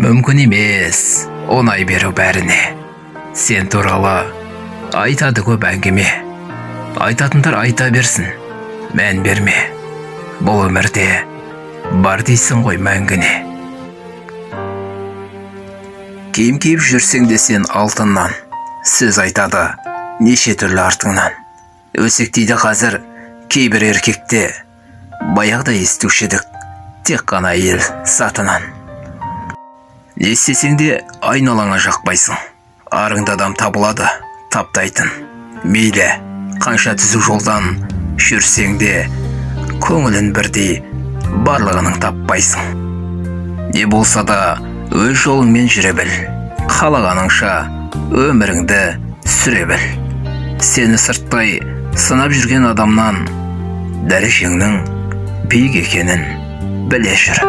мүмкін емес оңай беру бәріне. Сен туралы айтады көп әңгіме. Айтатындар айта берсін, мән берме. Бұл өмірде бар дейсің ғой мәңгіне. Киім киіп жүрсең де сен алтыннан, сөз айтады неше түрлі артыңнан. Өсектейді қазір кейбір еркекте, баяғыда естуші едік тек қана ел сатынан. Не істесең де айналаңа жақпайсың, арыңда адам табылады таптайтын. Мейлі қанша түзу жолдан жүрсең де, көңілін бірдей барлығының таппайсың. Не болса да өз жолыңмен жүре біл, қалағаныңша өміріңді сүре біл. Сені сырттай сынап жүрген адамнан дәрежеңнің биік екенін біле жүр.